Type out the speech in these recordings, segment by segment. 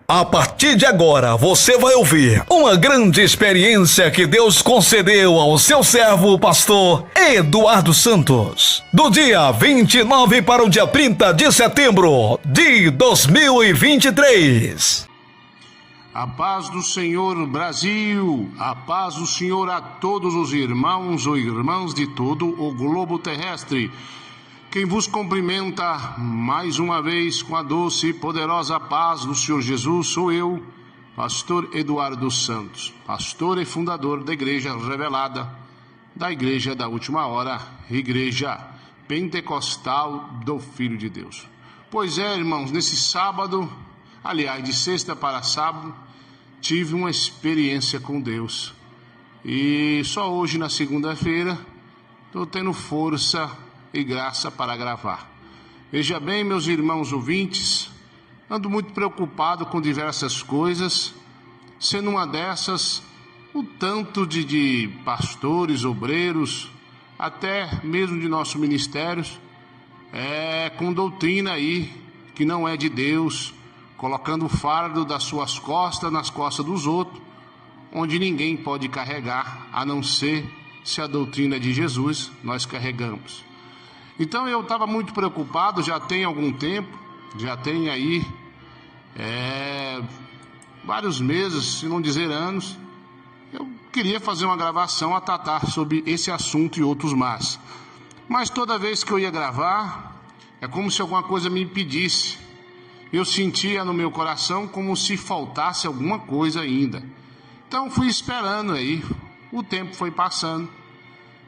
A partir de agora, você vai ouvir uma grande experiência que Deus concedeu ao seu servo, o pastor Eduardo Santos. Do dia 29 para o dia 30 de setembro de 2023. A paz do Senhor, Brasil, a paz do Senhor a todos os irmãos ou irmãs de todo o globo terrestre. Quem vos cumprimenta mais uma vez com a doce e poderosa paz do Senhor Jesus sou eu, pastor Eduardo Santos, pastor e fundador da Igreja Revelada, da Igreja da Última Hora, Igreja Pentecostal do Filho de Deus. Pois é, irmãos, nesse sábado, aliás, de sexta para sábado, tive uma experiência com Deus. E só hoje, na segunda-feira, estou tendo força e graça para gravar. Veja bem, meus irmãos ouvintes, ando muito preocupado com diversas coisas, sendo uma dessas o tanto de pastores, obreiros, até mesmo de nossos ministérios, com doutrina aí que não é de Deus, colocando o fardo das suas costas nas costas dos outros, onde ninguém pode carregar, a não ser se a doutrina é de Jesus nós carregamos. Então eu estava muito preocupado, já tem algum tempo, já tem aí vários meses, se não dizer anos, eu queria fazer uma gravação a tratar sobre esse assunto e outros mais. Mas toda vez que eu ia gravar, é como se alguma coisa me impedisse. Eu sentia no meu coração como se faltasse alguma coisa ainda. Então fui esperando aí, o tempo foi passando.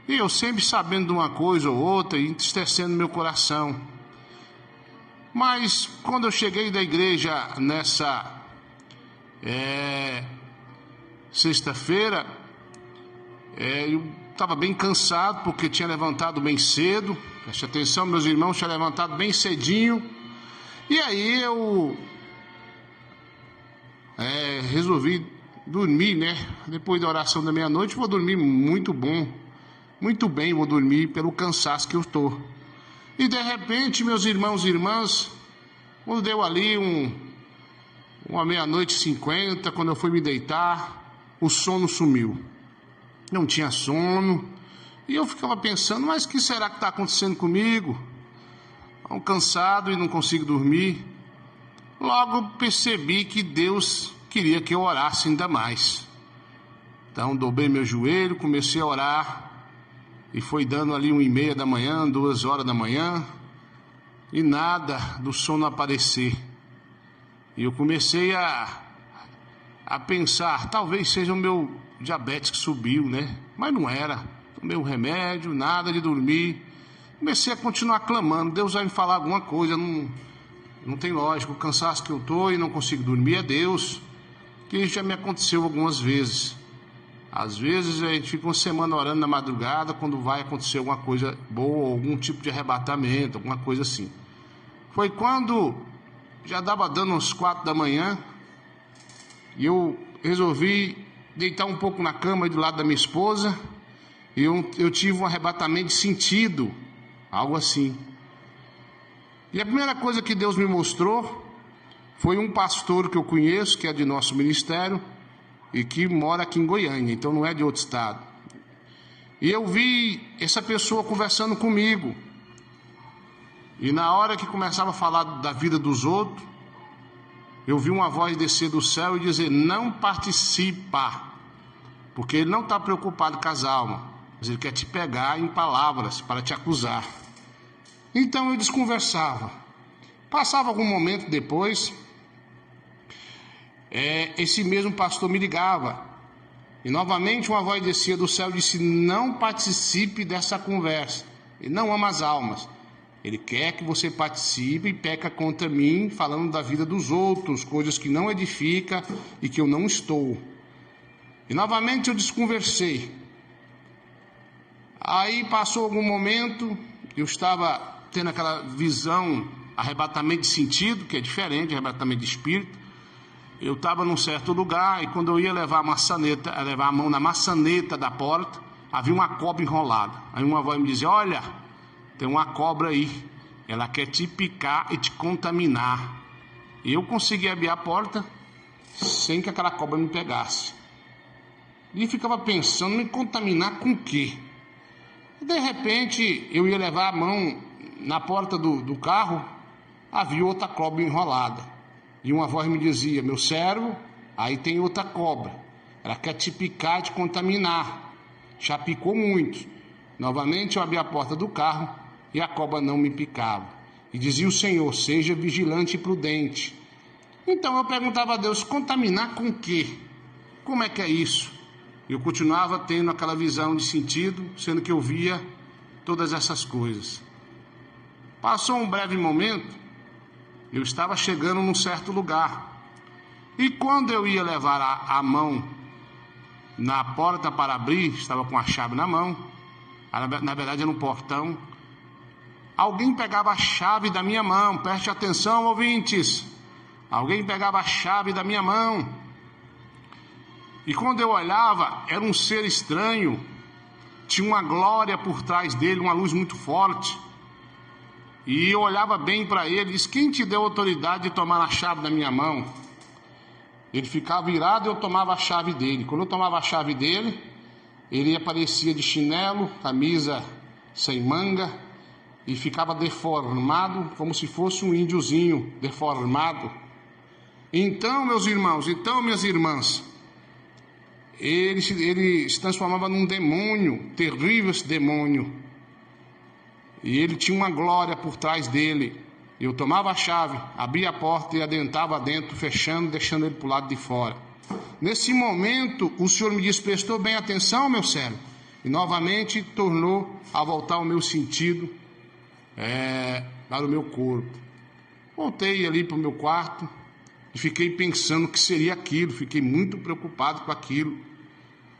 E eu sempre sabendo de uma coisa ou outra e entristecendo meu coração. Mas quando eu cheguei da igreja nessa sexta-feira, eu estava bem cansado porque tinha levantado bem cedo. Preste atenção, meus irmãos, tinha levantado bem cedinho. E aí eu resolvi dormir, né? Depois da oração da meia-noite, vou dormir muito bem, vou dormir pelo cansaço que eu estou. E de repente, meus irmãos e irmãs, quando deu ali uma meia-noite e 50, quando eu fui me deitar, o sono sumiu. Não tinha sono. E eu ficava pensando, mas o que será que está acontecendo comigo? Estou cansado e não consigo dormir. Logo percebi que Deus queria que eu orasse ainda mais. Então dobrei meu joelho, comecei a orar. E foi dando ali 1h30 da manhã, 2 horas da manhã, e nada do sono aparecer. E eu comecei a pensar, talvez seja o meu diabetes que subiu, né? Mas não era. Tomei um remédio, nada de dormir. Comecei a continuar clamando, Deus vai me falar alguma coisa, não tem lógica, o cansaço que eu estou e não consigo dormir é Deus, que isso já me aconteceu algumas vezes. Às vezes a gente fica uma semana orando na madrugada quando vai acontecer alguma coisa boa, algum tipo de arrebatamento, alguma coisa assim. Foi quando já estava dando uns 4 da manhã e eu resolvi deitar um pouco na cama do lado da minha esposa e eu tive um arrebatamento de sentido, algo assim. E a primeira coisa que Deus me mostrou foi um pastor que eu conheço, que é de nosso ministério, e que mora aqui em Goiânia, então não é de outro estado. E eu vi essa pessoa conversando comigo. E na hora que começava a falar da vida dos outros, eu vi uma voz descer do céu e dizer, não participa, porque ele não está preocupado com as almas, mas ele quer te pegar em palavras para te acusar. Então eu desconversava. Passava algum momento depois, esse mesmo pastor me ligava e novamente uma voz descia do céu e disse, não participe dessa conversa, ele não ama as almas, ele quer que você participe e peca contra mim, falando da vida dos outros, coisas que não edifica e que eu não estou. E novamente eu desconversei. Aí passou algum momento, eu estava tendo aquela visão, arrebatamento de sentido, que é diferente de arrebatamento de espírito. Eu estava num certo lugar e quando eu ia levar a mão na maçaneta da porta, havia uma cobra enrolada. Aí uma voz me dizia, olha, tem uma cobra aí, ela quer te picar e te contaminar. Eu consegui abrir a porta sem que aquela cobra me pegasse. E ficava pensando, me contaminar com o quê? E de repente, eu ia levar a mão na porta do carro, havia outra cobra enrolada. E uma voz me dizia: meu servo, aí tem outra cobra. Ela quer te picar e te contaminar. Já picou muito. Novamente eu abri a porta do carro e a cobra não me picava. E dizia o Senhor: seja vigilante e prudente. Então eu perguntava a Deus: contaminar com o quê? Como é que é isso? Eu continuava tendo aquela visão de sentido, sendo que eu via todas essas coisas. Passou um breve momento, eu estava chegando num certo lugar. E quando eu ia levar a mão na porta para abrir, estava com a chave na mão, na verdade era um portão, alguém pegava a chave da minha mão. Preste atenção, ouvintes. Alguém pegava a chave da minha mão. E quando eu olhava, era um ser estranho, tinha uma glória por trás dele, uma luz muito forte. E eu olhava bem para ele e disse: quem te deu autoridade de tomar a chave da minha mão? Ele ficava virado e eu tomava a chave dele. Quando eu tomava a chave dele, ele aparecia de chinelo, camisa sem manga, e ficava deformado, como se fosse um índiozinho deformado. Então, meus irmãos, minhas irmãs, ele se transformava num demônio, terrível esse demônio. E ele tinha uma glória por trás dele. Eu tomava a chave, abria a porta e adentrava dentro, fechando, deixando ele para o lado de fora. Nesse momento, o Senhor me disse: prestou bem atenção, meu servo? E novamente tornou a voltar o meu sentido para o meu corpo. Voltei ali para o meu quarto e fiquei pensando o que seria aquilo. Fiquei muito preocupado com aquilo.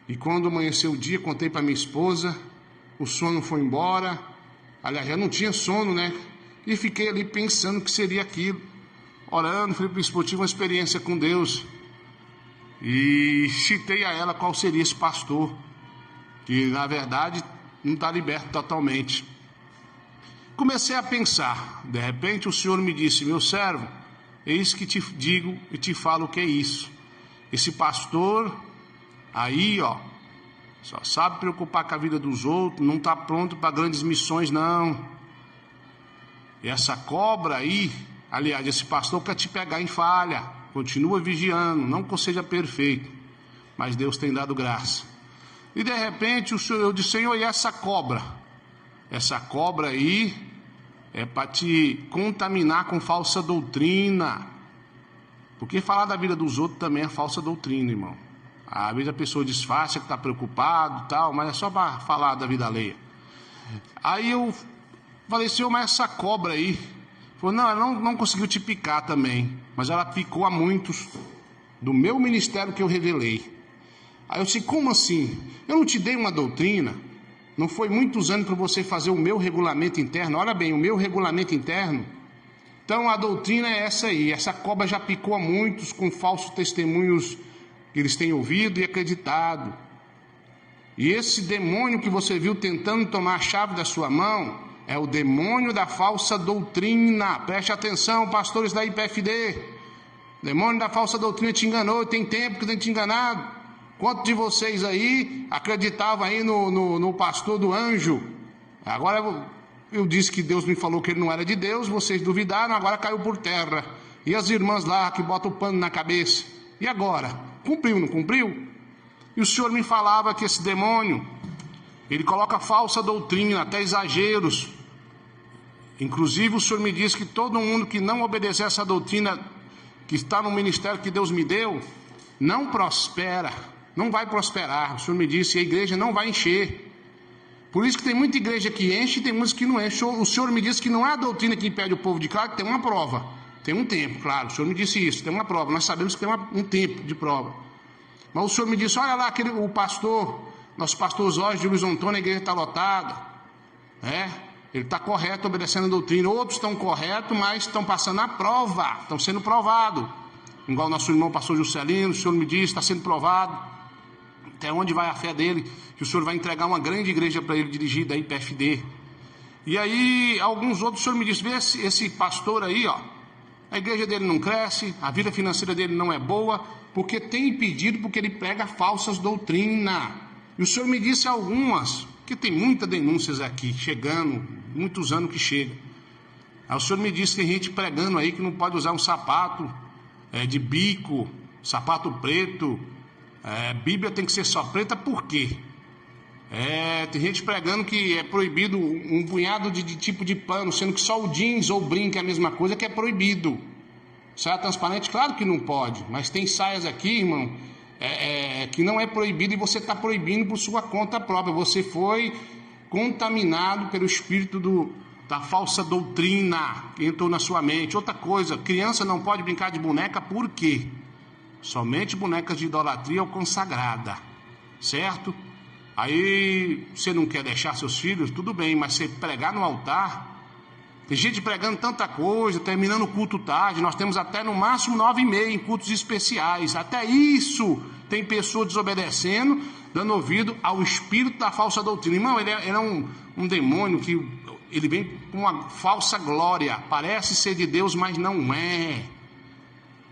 E quando amanheceu o dia, contei para minha esposa, o sono foi embora. Aliás, já não tinha sono, né? E fiquei ali pensando o que seria aquilo. Orando, falei para minha esposa, tive uma experiência com Deus. E citei a ela qual seria esse pastor, que na verdade não está liberto totalmente. Comecei a pensar. De repente o Senhor me disse: meu servo, eis que te digo e te falo o que é isso. Esse pastor aí, só sabe preocupar com a vida dos outros, não está pronto para grandes missões, não. E essa cobra aí, aliás, esse pastor quer te pegar em falha. Continua vigiando, não que eu seja perfeito, mas Deus tem dado graça. E de repente eu disse: Senhor, e essa cobra? Essa cobra aí é para te contaminar com falsa doutrina. Porque falar da vida dos outros também é falsa doutrina, irmão. Às vezes a pessoa disfarça que está preocupado e tal, mas é só para falar da vida alheia. Aí eu falei: Senhor, mas essa cobra aí? Falou: não, ela não conseguiu te picar também, mas ela picou a muitos do meu ministério que eu revelei. Aí eu disse: como assim? Eu não te dei uma doutrina? Não foi muitos anos para você fazer o meu regulamento interno? Olha bem, o meu regulamento interno. Então a doutrina é essa aí. Essa cobra já picou a muitos com falsos testemunhos que eles têm ouvido e acreditado. E esse demônio que você viu tentando tomar a chave da sua mão é o demônio da falsa doutrina. Preste atenção, pastores da IPFD. O demônio da falsa doutrina te enganou, tem tempo que tem te enganado. Quantos de vocês aí acreditavam aí no pastor do anjo? Agora eu disse que Deus me falou que ele não era de Deus, vocês duvidaram, agora caiu por terra. E as irmãs lá que botam o pano na cabeça? E agora? Cumpriu, não cumpriu? E o Senhor me falava que esse demônio, ele coloca falsa doutrina, até exageros. Inclusive o Senhor me disse que todo mundo que não obedecer essa doutrina que está no ministério que Deus me deu, não prospera, não vai prosperar. O Senhor me disse, e a igreja não vai encher. Por isso que tem muita igreja que enche e tem muitas que não enche. O Senhor me disse que não é a doutrina que impede o povo de claro, que tem uma prova. Tem um tempo, claro, o Senhor me disse isso, tem uma prova. Nós sabemos que tem um tempo de prova. Mas o Senhor me disse, olha lá, o pastor, nosso pastor Jorge de Luiz Antônio, a igreja está lotada. Ele está correto, obedecendo a doutrina. Outros estão corretos, mas estão passando a prova, estão sendo provados. Igual o nosso irmão pastor Juscelino, o Senhor me disse, está sendo provado. Até onde vai a fé dele, que o Senhor vai entregar uma grande igreja para ele dirigir da IPFD. E aí, alguns outros, o Senhor me disse, vê esse pastor aí, A igreja dele não cresce, a vida financeira dele não é boa, porque tem impedido, porque ele prega falsas doutrinas. E o senhor me disse algumas, que tem muitas denúncias aqui, chegando, muitos anos que chega. Aí o senhor me disse que tem gente pregando aí que não pode usar um sapato de bico, sapato preto, Bíblia tem que ser só preta, por quê? Tem gente pregando que é proibido um punhado de tipo de pano, sendo que só o jeans ou o brinco é a mesma coisa, que é proibido. Saia transparente, claro que não pode, mas tem saias aqui, irmão, que não é proibido e você está proibindo por sua conta própria. Você foi contaminado pelo espírito da falsa doutrina que entrou na sua mente. Outra coisa, criança não pode brincar de boneca, por quê? Somente bonecas de idolatria ou consagrada, certo? Aí você não quer deixar seus filhos, tudo bem, mas você pregar no altar, tem gente pregando tanta coisa, terminando o culto tarde, nós temos até no máximo 9h30 em cultos especiais, até isso tem pessoas desobedecendo, dando ouvido ao espírito da falsa doutrina. Irmão, ele é um demônio que ele vem com uma falsa glória, parece ser de Deus, mas não é.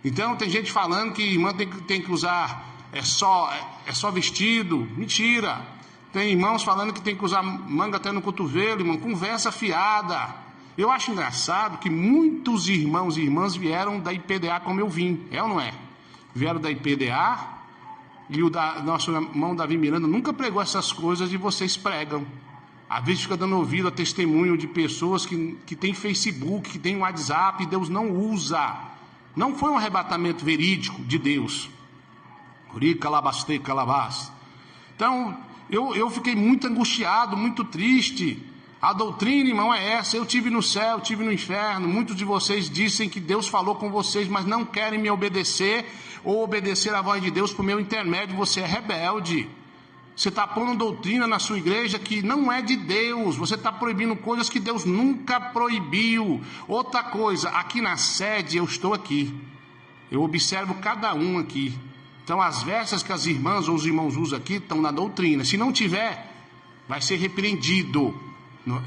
Então tem gente falando que irmã tem que usar é só vestido, mentira. Tem irmãos falando que tem que usar manga até no cotovelo, irmão, conversa fiada. Eu acho engraçado que muitos irmãos e irmãs vieram da IPDA como eu vim, é ou não é? Vieram da IPDA e o nosso irmão Davi Miranda nunca pregou essas coisas e vocês pregam. Às vezes fica dando ouvido a testemunho de pessoas que tem Facebook, que tem WhatsApp e Deus não usa. Não foi um arrebatamento verídico de Deus. Então, eu fiquei muito angustiado, muito triste. A doutrina, irmão, é essa. Eu tive no céu, tive no inferno. Muitos de vocês dizem que Deus falou com vocês, mas não querem me obedecer ou obedecer a voz de Deus por meu intermédio. Você é rebelde. Você está pondo doutrina na sua igreja que não é de Deus. Você está proibindo coisas que Deus nunca proibiu. Outra coisa, aqui na sede eu estou aqui. Eu observo cada um aqui. Então as versas que as irmãs ou os irmãos usam aqui estão na doutrina. Se não tiver, vai ser repreendido.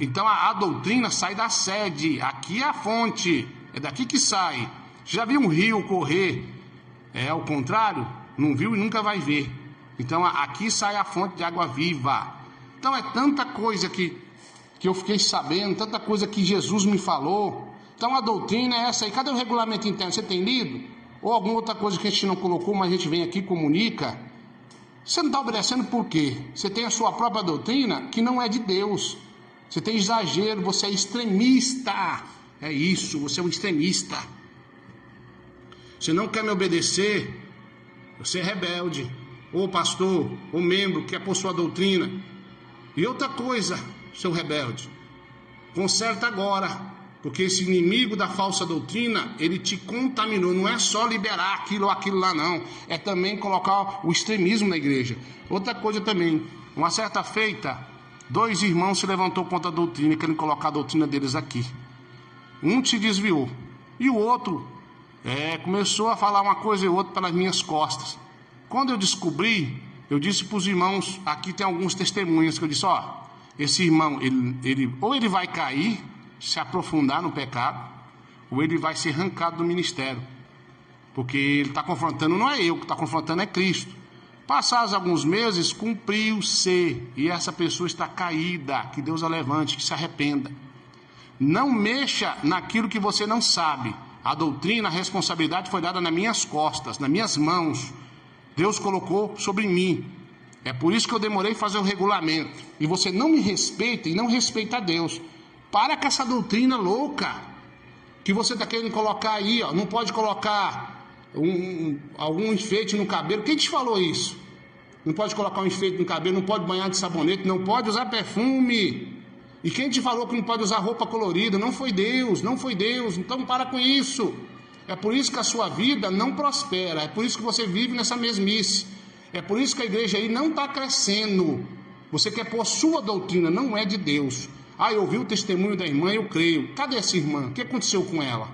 Então a doutrina sai da sede. Aqui é a fonte. É daqui que sai. Já viu um rio correr? Ao contrário? Não viu e nunca vai ver. Então aqui sai a fonte de água viva. Então é tanta coisa que eu fiquei sabendo, tanta coisa que Jesus me falou. Então a doutrina é essa aí. Cadê o regulamento interno? Você tem lido? Ou alguma outra coisa que a gente não colocou, mas a gente vem aqui e comunica? Você não está obedecendo por quê? Você tem a sua própria doutrina que não é de Deus. Você tem exagero, você é extremista. É isso, você é um extremista. Você não quer me obedecer, você é rebelde. Ou pastor, ou membro que é por sua doutrina. E outra coisa, seu rebelde, conserta agora, porque esse inimigo da falsa doutrina, ele te contaminou. Não é só liberar aquilo ou aquilo lá não, é também colocar o extremismo na igreja. Outra coisa também, uma certa feita, 2 irmãos se levantou contra a doutrina, querendo colocar a doutrina deles aqui. Um se desviou, e o outro começou a falar uma coisa e outra pelas minhas costas. Quando eu descobri, eu disse para os irmãos, aqui tem alguns testemunhos, que eu disse, esse irmão, ou ele vai cair, se aprofundar no pecado, ou ele vai ser arrancado do ministério. Porque ele está confrontando, não é eu que está confrontando, é Cristo. Passados alguns meses, cumpriu-se, e essa pessoa está caída, que Deus a levante, que se arrependa. Não mexa naquilo que você não sabe. A doutrina, a responsabilidade foi dada nas minhas costas, nas minhas mãos. Deus colocou sobre mim. É por isso que eu demorei a fazer o regulamento. E você não me respeita e não respeita a Deus. Para com essa doutrina louca que você está querendo colocar aí. Não pode colocar algum enfeite no cabelo. Quem te falou isso? Não pode colocar um enfeite no cabelo, não pode banhar de sabonete, não pode usar perfume. E quem te falou que não pode usar roupa colorida? Não foi Deus, não foi Deus. Então para com isso. É por isso que a sua vida não prospera. É por isso que você vive nessa mesmice. É por isso que a igreja aí não está crescendo. Você quer pôr sua doutrina, não é de Deus. Eu ouvi o testemunho da irmã, eu creio. Cadê essa irmã? O que aconteceu com ela?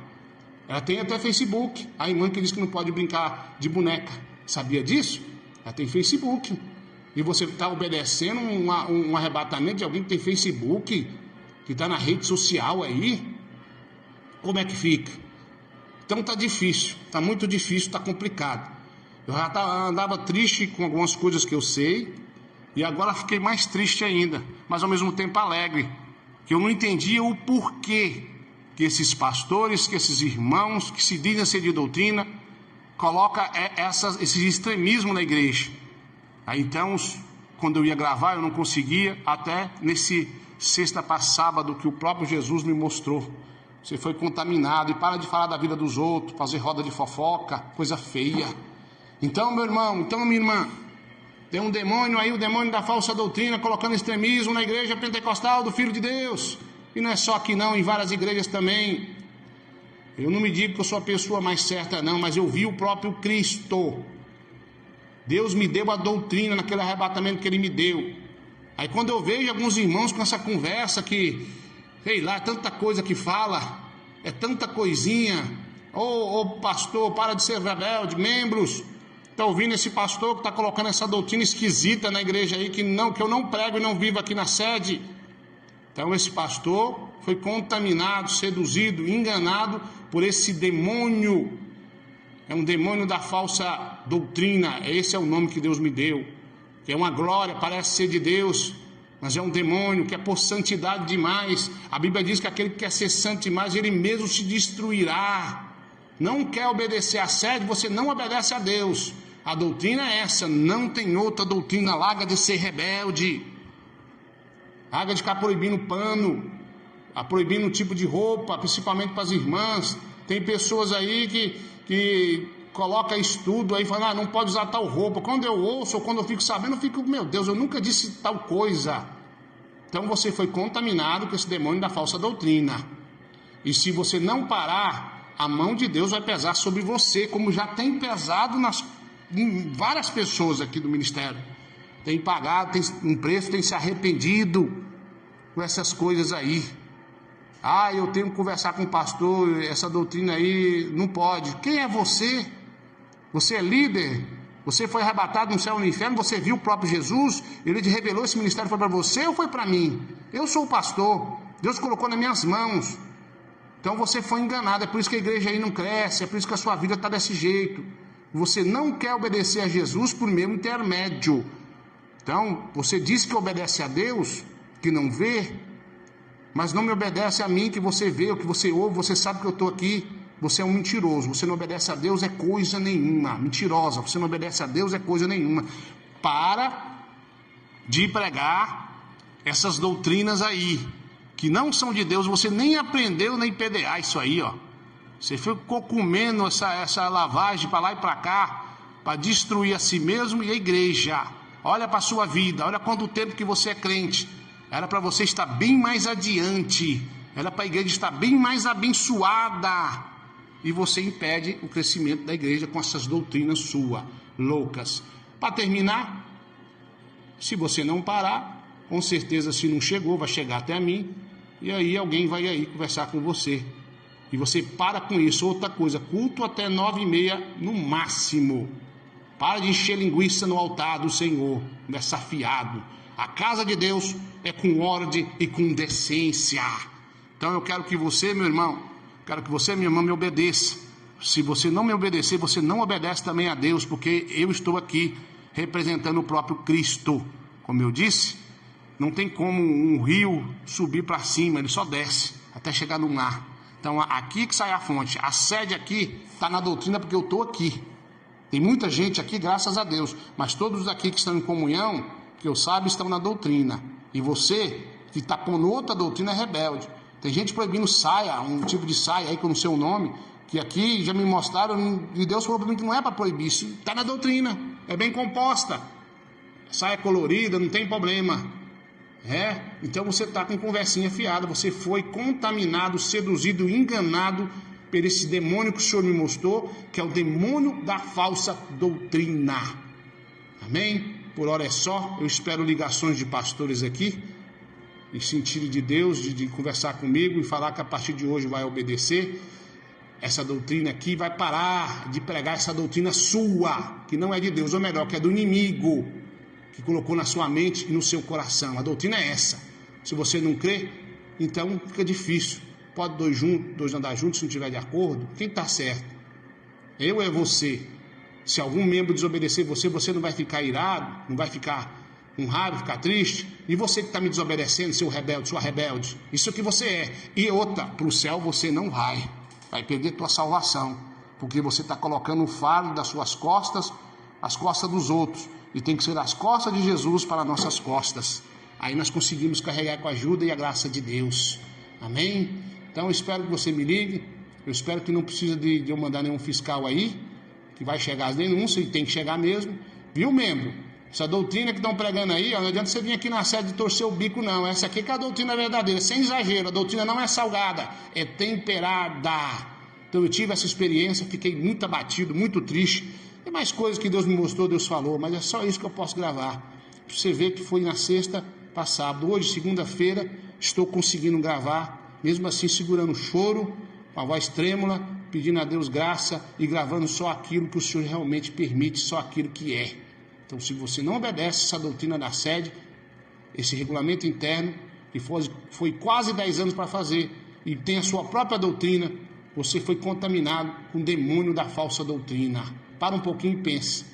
Ela tem até Facebook. A irmã que diz que não pode brincar de boneca. Sabia disso? Ela tem Facebook. E você está obedecendo um arrebatamento de alguém que tem Facebook, que está na rede social aí? Como é que fica? Então tá difícil, tá muito difícil, tá complicado. Eu já andava triste com algumas coisas que eu sei, e agora fiquei mais triste ainda, mas ao mesmo tempo alegre, que eu não entendia o porquê que esses pastores, que esses irmãos que se dizem ser de doutrina, colocam esse extremismo na igreja. Aí então, quando eu ia gravar, eu não conseguia, até nesse sexta para sábado que o próprio Jesus me mostrou. Você foi contaminado, e para de falar da vida dos outros, fazer roda de fofoca, coisa feia. Então, meu irmão, então, minha irmã, tem um demônio aí, o demônio da falsa doutrina, colocando extremismo na igreja pentecostal do Filho de Deus. E não é só aqui não, em várias igrejas também. Eu não me digo que eu sou a pessoa mais certa não, mas eu vi o próprio Cristo. Deus me deu a doutrina naquele arrebatamento que Ele me deu. Aí quando eu vejo alguns irmãos com essa conversa que, sei lá, tanta coisa que fala, é tanta coisinha. Ô pastor, para de ser rebelde, membros. Está ouvindo esse pastor que está colocando essa doutrina esquisita na igreja aí, que eu não prego e não vivo aqui na sede. Então esse pastor foi contaminado, seduzido, enganado por esse demônio. É um demônio da falsa doutrina. Esse é o nome que Deus me deu. Que é uma glória, parece ser de Deus, mas é um demônio que é por santidade demais. A Bíblia diz que aquele que quer ser santo demais, ele mesmo se destruirá. Não quer obedecer à sede, você não obedece a Deus. A doutrina é essa, não tem outra doutrina. Larga de ser rebelde. Larga de ficar proibindo pano, proibindo um tipo de roupa, principalmente para as irmãs. Tem pessoas aí que colocam estudo aí, falando, não pode usar tal roupa. Quando eu ouço, ou quando eu fico sabendo, eu fico, meu Deus, eu nunca disse tal coisa. Então você foi contaminado com esse demônio da falsa doutrina. E se você não parar, a mão de Deus vai pesar sobre você, como já tem pesado em várias pessoas aqui do ministério. Tem pagado, tem um preço, tem se arrependido com essas coisas aí. Eu tenho que conversar com o pastor, essa doutrina aí não pode. Quem é você? Você é líder? Você foi arrebatado no céu e no inferno? Você viu o próprio Jesus? Ele te revelou, esse ministério foi para você ou foi para mim? Eu sou o pastor, Deus colocou nas minhas mãos. Então você foi enganado, é por isso que a igreja aí não cresce, é por isso que a sua vida está desse jeito. Você não quer obedecer a Jesus por meio intermédio. Então, você diz que obedece a Deus, que não vê, mas não me obedece a mim, que você vê, o que você ouve, você sabe que eu estou aqui. Você é um mentiroso, você não obedece a Deus, é coisa nenhuma. Mentirosa, você não obedece a Deus, é coisa nenhuma. Para de pregar essas doutrinas aí, que não são de Deus, você nem aprendeu nem PDA isso aí, ó. Você ficou comendo essa lavagem para lá e para cá, para destruir a si mesmo e a igreja. Olha para a sua vida, olha quanto tempo que você é crente. Era para você estar bem mais adiante, era para a igreja estar bem mais abençoada. E você impede o crescimento da igreja com essas doutrinas suas, loucas. Para terminar, se você não parar, com certeza se não chegou, vai chegar até mim. E aí alguém vai aí conversar com você. E você para com isso. Outra coisa, culto até 9h30 no máximo. Para de encher linguiça no altar do Senhor, desafiado. A casa de Deus é com ordem e com decência. Então eu quero que você, meu irmão, quero que você, minha irmã, me obedeça. Se você não me obedecer, você não obedece também a Deus, porque eu estou aqui representando o próprio Cristo. Como eu disse, não tem como um rio subir para cima, ele só desce até chegar no mar. Então aqui que sai a fonte. A sede aqui está na doutrina porque eu estou aqui. Tem muita gente aqui, graças a Deus, mas todos aqui que estão em comunhão, que eu saiba, estão na doutrina. E você que está pondo outra doutrina é rebelde. Tem gente proibindo saia, um tipo de saia aí que eu não sei o nome, que aqui já me mostraram, e Deus falou para mim que não é para proibir, isso está na doutrina, é bem composta. Saia colorida, não tem problema. Então você está com conversinha fiada, você foi contaminado, seduzido, enganado por esse demônio que o Senhor me mostrou, que é o demônio da falsa doutrina. Amém? Por hora é só. Eu espero ligações de pastores aqui, em sentido de Deus, de conversar comigo e falar que a partir de hoje vai obedecer essa doutrina aqui, vai parar de pregar essa doutrina sua, que não é de Deus, ou melhor, que é do inimigo, que colocou na sua mente e no seu coração. A doutrina é essa. Se você não crê, então fica difícil. Pode dois andar juntos se não estiver de acordo? Quem está certo? Eu ou é você? Se algum membro desobedecer você, você não vai ficar irado, não vai ficar com raiva, ficar triste? E você que está me desobedecendo, seu rebelde, sua rebelde, isso é o que você é. E outra, para o céu você não vai perder tua salvação, porque você está colocando o fardo das suas costas, as costas dos outros, e tem que ser as costas de Jesus para nossas costas. Aí nós conseguimos carregar com a ajuda e a graça de Deus. Amém? Então eu espero que você me ligue, eu espero que não precisa de eu mandar nenhum fiscal aí, que vai chegar as denúncias, e tem que chegar mesmo, viu, membro? Essa doutrina que estão pregando aí, ó, não adianta você vir aqui na sede de torcer o bico, não. Essa aqui que é a doutrina verdadeira, sem exagero. A doutrina não é salgada, é temperada. Então eu tive essa experiência, fiquei muito abatido, muito triste. Tem mais coisas que Deus me mostrou, Deus falou, mas é só isso que eu posso gravar. Pra você ver que foi na sexta para sábado. Hoje, segunda-feira, estou conseguindo gravar, mesmo assim segurando o choro, com a voz trêmula, pedindo a Deus graça e gravando só aquilo que o Senhor realmente permite, só aquilo que é. Então, se você não obedece essa doutrina da sede, esse regulamento interno, que foi quase 10 anos para fazer, e tem a sua própria doutrina, você foi contaminado com o demônio da falsa doutrina. Para um pouquinho e pense.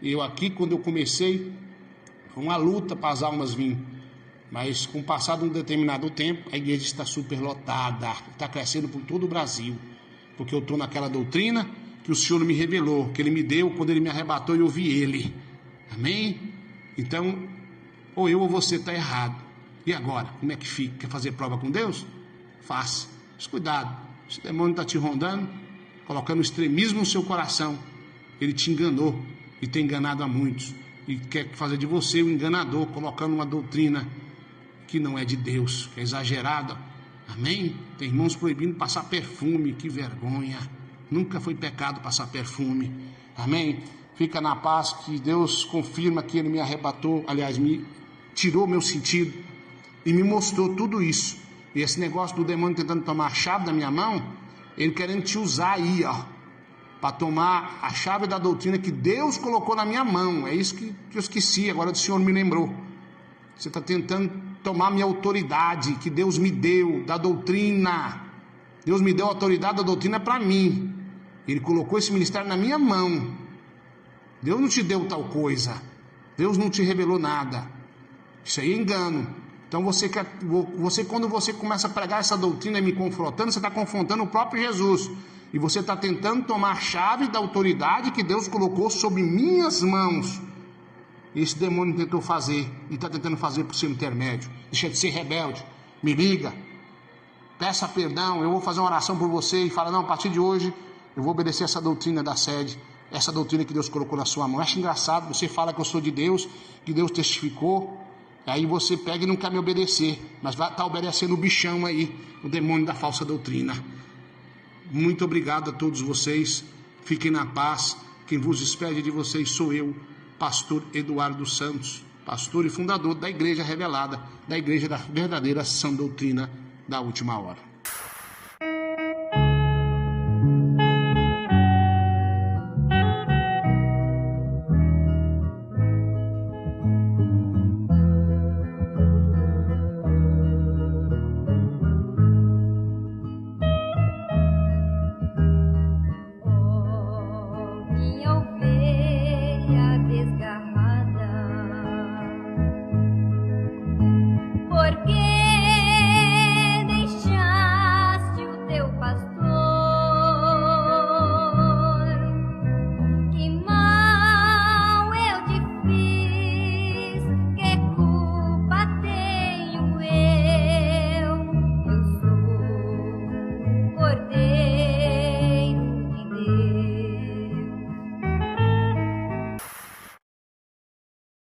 Eu aqui, quando eu comecei, foi uma luta para as almas virem. Mas com o passar de um determinado tempo, a igreja está superlotada, está crescendo por todo o Brasil. Porque eu estou naquela doutrina que o Senhor me revelou, que Ele me deu quando Ele me arrebatou e eu vi Ele. Amém? Então, ou eu ou você está errado. E agora? Como é que fica? Quer fazer prova com Deus? Faça. Mas cuidado. Esse demônio está te rondando, colocando extremismo no seu coração. Ele te enganou e tem enganado a muitos. E quer fazer de você um enganador, colocando uma doutrina que não é de Deus, que é exagerada. Amém? Tem irmãos proibindo passar perfume. Que vergonha. Nunca foi pecado passar perfume. Amém? Fica na paz, que Deus confirma que Ele me arrebatou, aliás, me tirou meu sentido e me mostrou tudo isso. E esse negócio do demônio tentando tomar a chave da minha mão, ele querendo te usar aí, ó, para tomar a chave da doutrina que Deus colocou na minha mão. É isso que eu esqueci, agora o Senhor me lembrou. Você está tentando tomar minha autoridade que Deus me deu, da doutrina. Deus me deu a autoridade da doutrina para mim. Ele colocou esse ministério na minha mão. Deus não te deu tal coisa. Deus não te revelou nada. Isso aí é engano. Então você quando você começa a pregar essa doutrina e me confrontando, você está confrontando o próprio Jesus. E você está tentando tomar a chave da autoridade que Deus colocou sobre minhas mãos. Esse demônio tentou fazer e está tentando fazer por seu intermédio. Deixa de ser rebelde. Me liga. Peça perdão. Eu vou fazer uma oração por você e fala, não, a partir de hoje eu vou obedecer essa doutrina da sede. Essa doutrina que Deus colocou na sua mão. Eu acho engraçado, você fala que eu sou de Deus, que Deus testificou, aí você pega e não quer me obedecer, mas vai estar obedecendo o bichão aí, o demônio da falsa doutrina. Muito obrigado a todos vocês, fiquem na paz. Quem vos despede de vocês sou eu, pastor Eduardo Santos, pastor e fundador da Igreja Revelada, da Igreja da Verdadeira Sã Doutrina da Última Hora.